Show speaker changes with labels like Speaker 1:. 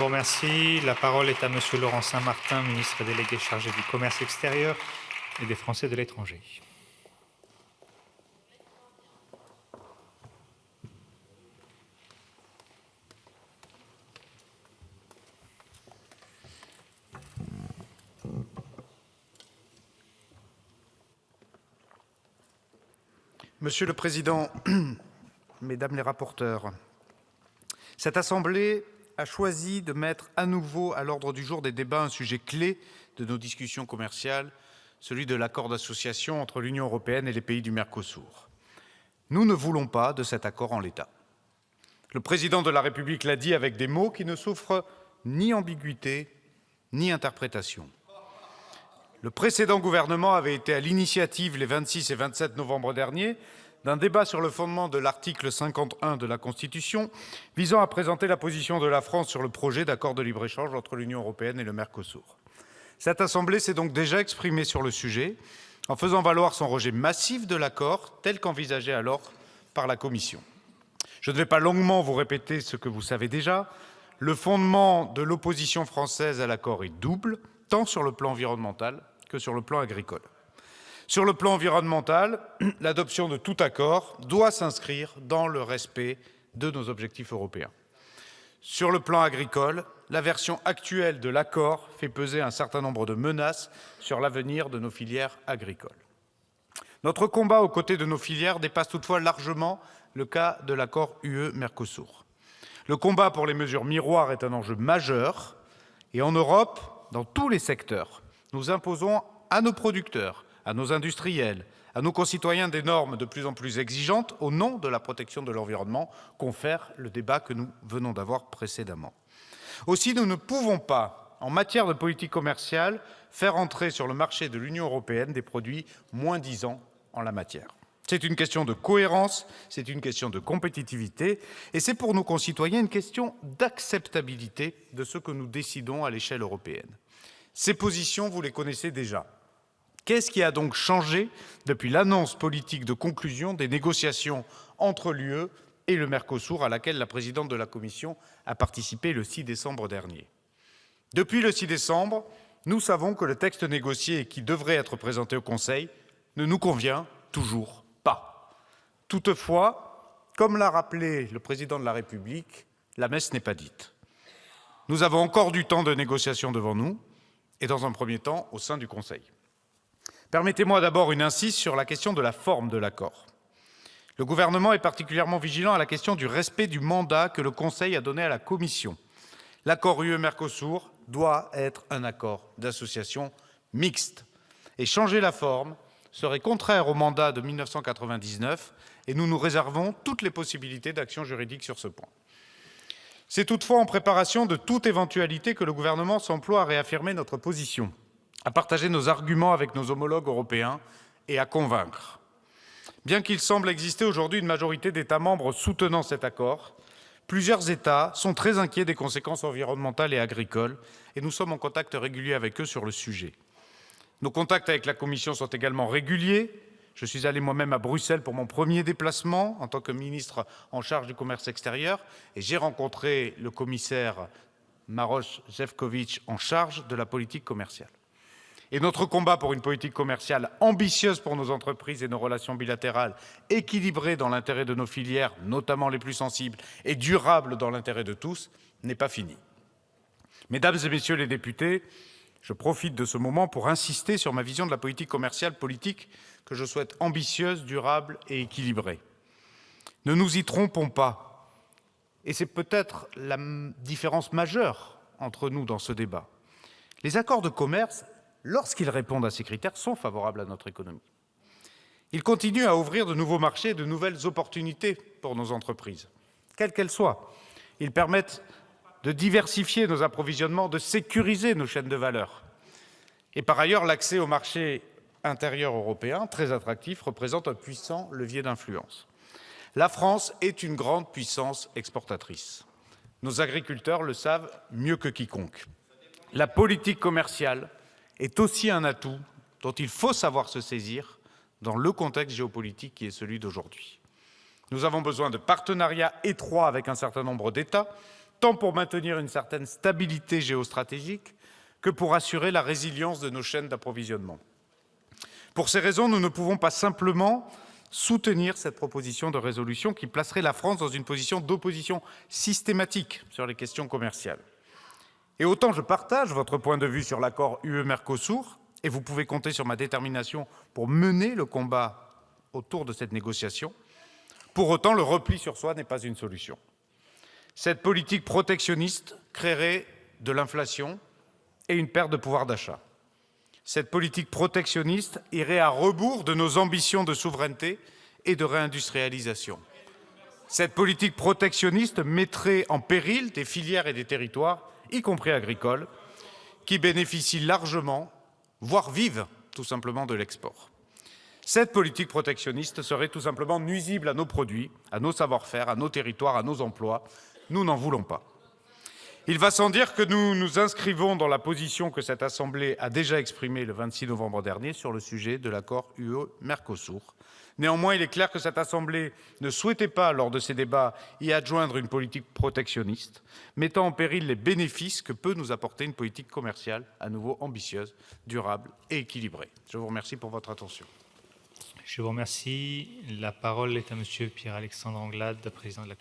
Speaker 1: Je vous remercie. La parole est à Monsieur Laurent Saint-Martin, ministre délégué chargé du commerce extérieur et des Français de l'étranger.
Speaker 2: Monsieur le Président, Mesdames les rapporteurs, cette Assemblée a choisi de mettre à nouveau à l'ordre du jour des débats un sujet clé de nos discussions commerciales, celui de l'accord d'association entre l'Union européenne et les pays du Mercosur. Nous ne voulons pas de cet accord en l'état. Le Président de la République l'a dit avec des mots qui ne souffrent ni ambiguïté ni interprétation. Le précédent gouvernement avait été à l'initiative, les 26 et 27 novembre dernier, d'un débat sur le fondement de l'article 51 de la Constitution visant à présenter la position de la France sur le projet d'accord de libre-échange entre l'Union européenne et le Mercosur. Cette Assemblée s'est donc déjà exprimée sur le sujet en faisant valoir son rejet massif de l'accord tel qu'envisagé alors par la Commission. Je ne vais pas longuement vous répéter ce que vous savez déjà. Le fondement de l'opposition française à l'accord est double, tant sur le plan environnemental que sur le plan agricole. Sur le plan environnemental, l'adoption de tout accord doit s'inscrire dans le respect de nos objectifs européens. Sur le plan agricole, la version actuelle de l'accord fait peser un certain nombre de menaces sur l'avenir de nos filières agricoles. Notre combat aux côtés de nos filières dépasse toutefois largement le cas de l'accord UE-Mercosur. Le combat pour les mesures miroirs est un enjeu majeur et en Europe, dans tous les secteurs, nous imposons à nos producteurs, à nos industriels, à nos concitoyens des normes de plus en plus exigeantes au nom de la protection de l'environnement, confère le débat que nous venons d'avoir précédemment. Aussi, nous ne pouvons pas, en matière de politique commerciale, faire entrer sur le marché de l'Union européenne des produits moins-disants en la matière. C'est une question de cohérence, c'est une question de compétitivité, et c'est pour nos concitoyens une question d'acceptabilité de ce que nous décidons à l'échelle européenne. Ces positions, vous les connaissez déjà. Qu'est-ce qui a donc changé depuis l'annonce politique de conclusion des négociations entre l'UE et le Mercosur à laquelle la présidente de la Commission a participé le 6 décembre dernier? Depuis le 6 décembre, nous savons que le texte négocié qui devrait être présenté au Conseil ne nous convient toujours pas. Toutefois, comme l'a rappelé le président de la République, la messe n'est pas dite. Nous avons encore du temps de négociation devant nous, et dans un premier temps au sein du Conseil. Permettez-moi d'abord une insiste sur la question de la forme de l'accord. Le gouvernement est particulièrement vigilant à la question du respect du mandat que le Conseil a donné à la Commission. L'accord UE-Mercosur doit être un accord d'association mixte. Et changer la forme serait contraire au mandat de 1999 et nous nous réservons toutes les possibilités d'action juridique sur ce point. C'est toutefois en préparation de toute éventualité que le gouvernement s'emploie à réaffirmer notre position, à partager nos arguments avec nos homologues européens et à convaincre. Bien qu'il semble exister aujourd'hui une majorité d'États membres soutenant cet accord, plusieurs États sont très inquiets des conséquences environnementales et agricoles et nous sommes en contact régulier avec eux sur le sujet. Nos contacts avec la Commission sont également réguliers. Je suis allé moi-même à Bruxelles pour mon premier déplacement en tant que ministre en charge du commerce extérieur et j'ai rencontré le commissaire Maroš Šefčovič en charge de la politique commerciale. Et notre combat pour une politique commerciale ambitieuse pour nos entreprises et nos relations bilatérales, équilibrée dans l'intérêt de nos filières, notamment les plus sensibles, et durable dans l'intérêt de tous, n'est pas fini. Mesdames et messieurs les députés, je profite de ce moment pour insister sur ma vision de la politique commerciale politique que je souhaite ambitieuse, durable et équilibrée. Ne nous y trompons pas, et c'est peut-être la différence majeure entre nous dans ce débat. Les accords de commerce, lorsqu'ils répondent à ces critères, sont favorables à notre économie. Ils continuent à ouvrir de nouveaux marchés, de nouvelles opportunités pour nos entreprises, quelles qu'elles soient. Ils permettent de diversifier nos approvisionnements, de sécuriser nos chaînes de valeur. Et par ailleurs, l'accès au marché intérieur européen, très attractif, représente un puissant levier d'influence. La France est une grande puissance exportatrice. Nos agriculteurs le savent mieux que quiconque. La politique commerciale est aussi un atout dont il faut savoir se saisir dans le contexte géopolitique qui est celui d'aujourd'hui. Nous avons besoin de partenariats étroits avec un certain nombre d'États tant pour maintenir une certaine stabilité géostratégique que pour assurer la résilience de nos chaînes d'approvisionnement. Pour ces raisons, nous ne pouvons pas simplement soutenir cette proposition de résolution qui placerait la France dans une position d'opposition systématique sur les questions commerciales. Et autant je partage votre point de vue sur l'accord UE-Mercosur, et vous pouvez compter sur ma détermination pour mener le combat autour de cette négociation, pour autant le repli sur soi n'est pas une solution. Cette politique protectionniste créerait de l'inflation et une perte de pouvoir d'achat. Cette politique protectionniste irait à rebours de nos ambitions de souveraineté et de réindustrialisation. Cette politique protectionniste mettrait en péril des filières et des territoires, y compris agricoles, qui bénéficient largement, voire vivent tout simplement de l'export. Cette politique protectionniste serait tout simplement nuisible à nos produits, à nos savoir-faire, à nos territoires, à nos emplois. Nous n'en voulons pas. Il va sans dire que nous nous inscrivons dans la position que cette Assemblée a déjà exprimée le 26 novembre dernier sur le sujet de l'accord UE-Mercosur. Néanmoins, il est clair que cette Assemblée ne souhaitait pas, lors de ces débats, y adjoindre une politique protectionniste, mettant en péril les bénéfices que peut nous apporter une politique commerciale à nouveau ambitieuse, durable et équilibrée. Je vous remercie pour votre attention.
Speaker 1: Je vous remercie. La parole est à Monsieur Pierre-Alexandre Anglade, président de la